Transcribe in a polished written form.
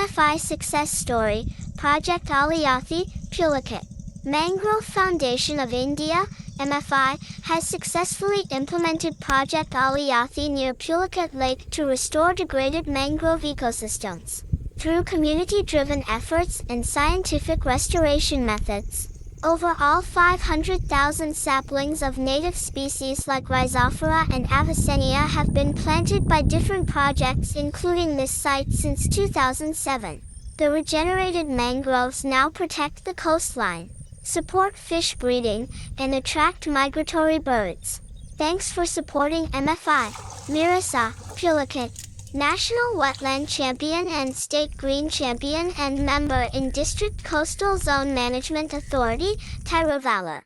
MFI Success Story, Project Aliyathi, Pulicat. Mangrove Foundation of India, MFI, has successfully implemented Project Aliyathi near Pulicat Lake to restore degraded mangrove ecosystems. Through community-driven efforts and scientific restoration methods, overall 500,000 saplings of native species like Rhizophora and Avicennia have been planted by different projects including this site since 2007. The regenerated mangroves now protect the coastline, support fish breeding, and attract migratory birds. Thanks for supporting MFI. Mirasa, Pulicat, National Wetland Champion and State Green Champion and member in District Coastal Zone Management Authority, Tiruvallur.